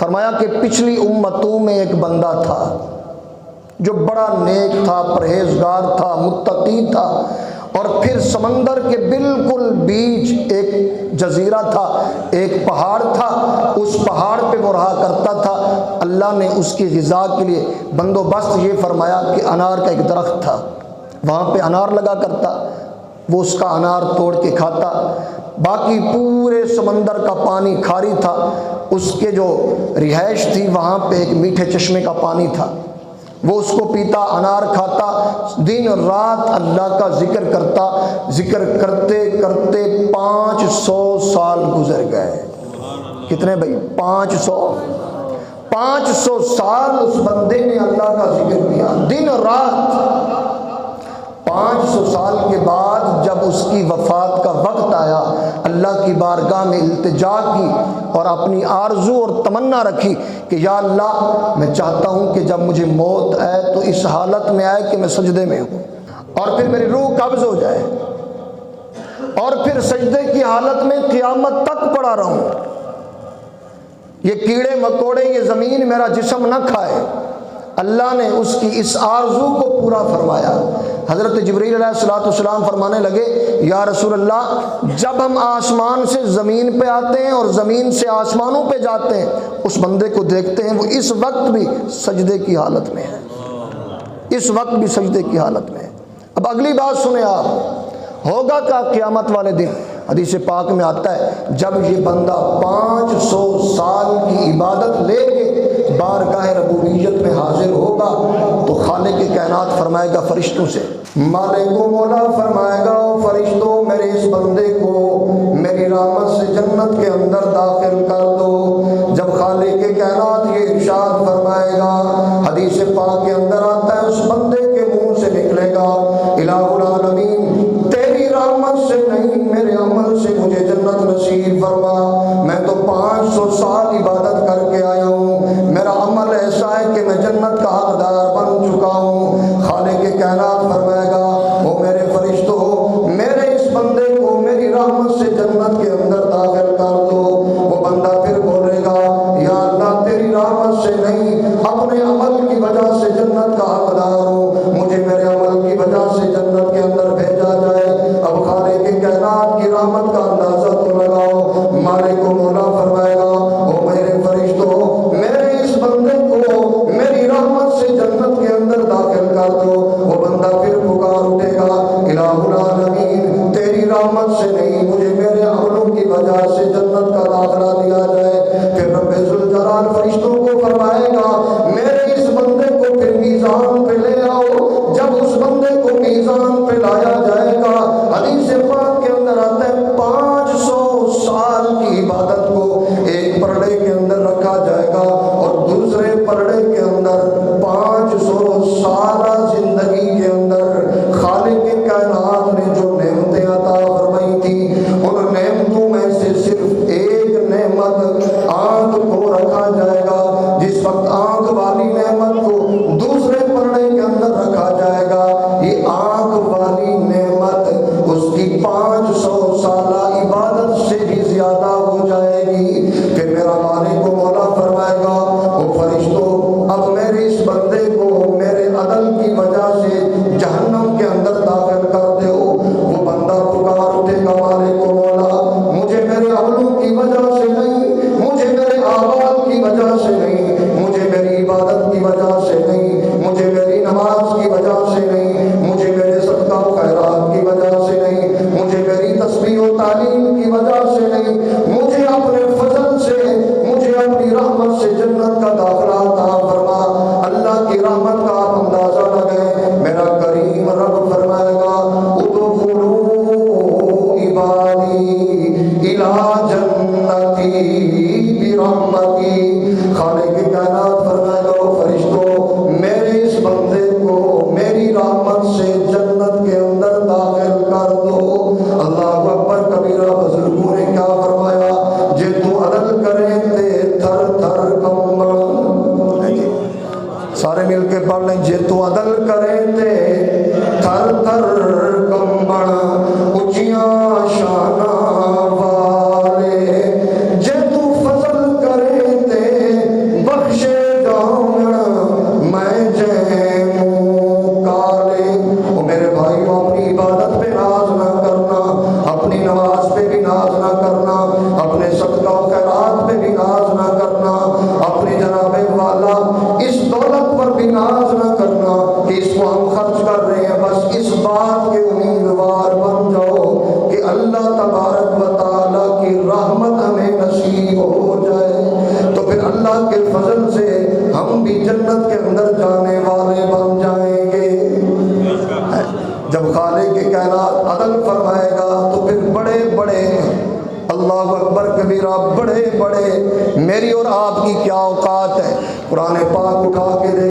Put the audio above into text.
فرمایا کہ پچھلی امتوں میں ایک بندہ تھا جو بڑا نیک تھا، پرہیزگار تھا، متقی تھا، اور پھر سمندر کے بالکل بیچ ایک جزیرہ تھا، ایک پہاڑ تھا، اس پہاڑ پہ وہ رہا کرتا تھا۔ اللہ نے اس کی غذا کے لیے بندوبست یہ فرمایا کہ انار کا ایک درخت تھا، وہاں پہ انار لگا کرتا، وہ اس کا انار توڑ کے کھاتا۔ باقی پورے سمندر کا پانی کھاری تھا، اس کے جو رہائش تھی وہاں پہ ایک میٹھے چشمے کا پانی تھا، وہ اس کو پیتا، انار کھاتا، دن رات اللہ کا ذکر کرتا۔ ذکر کرتے کرتے 500 سال گزر گئے۔ کتنے بھائی؟ 500 سال اس بندے نے اللہ کا ذکر کیا دن رات۔ 500 سال کے بعد جب اس کی وفات کا وقت آیا، اللہ کی بارگاہ میں التجا کی اور اپنی آرزو اور تمنا رکھی کہ یا اللہ میں چاہتا ہوں کہ جب مجھے موت آئے تو اس حالت میں آئے کہ میں سجدے میں ہوں، اور پھر میری روح قبض ہو جائے، اور پھر سجدے کی حالت میں قیامت تک پڑا رہوں، یہ کیڑے مکوڑے، یہ زمین میرا جسم نہ کھائے۔ اللہ نے اس کی اس آرزو کو پورا فرمایا۔ حضرت جبریل علیہ السلام فرمانے لگے، یا رسول اللہ، جب ہم آسمان سے زمین پہ آتے ہیں اور زمین سے آسمانوں پہ جاتے ہیں، اس بندے کو دیکھتے ہیں وہ اس وقت بھی سجدے کی حالت میں ہے، اس وقت بھی سجدے کی حالت میں ہے۔ اب اگلی بات سنیں آپ، ہوگا کیا قیامت والے دن؟ حدیث پاک میں آتا ہے جب یہ بندہ 500 سال کی عبادت لے کے بارگاہ ربوبیت میں حاضر ہوگا تو خالق کائنات فرمائے گا فرشتوں سے، مالک و مولا فرمائے گا، او فرشتوں میرے اس بندے کو میری رحمت سے جنت کے اندر داخل کر دو۔ جب خالق کائنات یہ ارشاد فرمائے گا، حدیث پاک کے اندر آتا ہے اس بندے کے منہ سے نکلے گا، الہ العالمین تیری رحمت سے نہیں میرے عمل سے مجھے جنت نصیب فرما، میں تو 500 سال عبادت کر کے آیا ہوں، میرا عمل ایسا ہے کہ میں جنت کا حقدار بن چکا ہوں۔ خالق کائنات فرمائے گا، وہ میرے فرشتوں میرے اس بندے کو میری رحمت سے جنت کے اندر داخل کر دو۔ وہ بندہ پھر بولے گا، یا اللہ تیری رحمت سے نہیں اپنے عمل کی وجہ سے جنت کا حقدار ہوں، مجھے میرے عمل کی وجہ سے جنت کے اندر بھیجا جائے۔ اب خالق کائنات کی رحمت کا اندازہ تو لگاؤ، مالک و مولا فرمائے گا، او میرے فرشتوں میرے اس بندے کو میری رحمت سے جنت کے اندر داخل کر دو۔ وہ بندہ پھر پکار اٹھے گا، الہ العالمین تیری رحمت سے نہیں مجھے میرے عملوں کی وجہ سے جنت کا داخلہ دیا جائے۔ پھر رب ذوالجلال فرشتوں کو فرمائے گا، میرے اس بندے کو پھر میزان پہ لے آؤ۔ جب اس بندے کو میزان پہ لایا جائے گا، حدیث پاک کے اندر آتا ہے 500 سال کی عبادت کو ایک پرڑے کے اندر رکھا جائے گا، اور دوسرے پرڑے کے اندر 500 سالہ زندگی کے اندر خالق کائنات نے جو نعمتیں عطا فرمائی تھی، ان نعمتوں میں سے صرف ایک نعمت آنکھ کو رکھا جائے گا۔ جس وقت آنکھ والی نعمت کو دوسرے پرڑے کے اندر رکھا جائے گا، یہ آنکھ والی نعمت اس کی 500 سالہ عبادت سے بھی زیادہ ہو جائے گی۔ پھر میرا مالک و مولا فرمائے گا، او فرشتوں اب میرے اس بندے کو میرے عدل کی وجہ سے جہنم کے اندر داخل کر دو۔ وہ بندہ پکار اٹھے گا، مالک و مولا مجھے میرے عملوں کی وجہ سے نہیں، مجھے میرے اعمال کی وجہ سے نہیں، مجھے میری عبادت کی وجہ سے نہیں، مجھے میری نماز کی وجہ سے نہیں، مجھے میرے صدقہ و خیرات کی وجہ سے نہیں، مجھے میری تسبیح و تعلیم کی وجہ سے نہیں، مجھے اپنے فضل سے، مجھے اپنی رحمت سے جنت کا داخلہ عطا فرما۔ اللہ کی رحمت کا آپ اندازہ لگائیں، میرا کریم رب فرمائے گا، ادخلوا عبادی الی جنتی برحمتی۔ خالق کائنات فرمائے گا، فرشتوں میرے اس بندے کو میری رحمت سے جنت کے اندر داخل کر دو۔ اللہ اکبر کبیرہ۔ بزرگوں نے کیا فرمایا، جے تو عدل کرے تے تھر تھر کمبن۔ سارے مل کے پڑھ لیں، جے تو عدل کرے تے تھر تھر کمبن، اونچیاں شاناں والے، جے تو فضل کرے تے اللہ تبارک و تعالیٰ کی رحمت ہمیں نصیب ہو جائے تو پھر اللہ کے فضل سے ہم بھی جنت کے اندر جانے والے بن جائیں گے۔ جب خالق کے کائنات عدل فرمائے گا تو پھر بڑے بڑے، اللہ اکبر کبیرہ، بڑے بڑے میری اور آپ کی کیا اوقات ہے۔ قرآن پاک اٹھا کے دے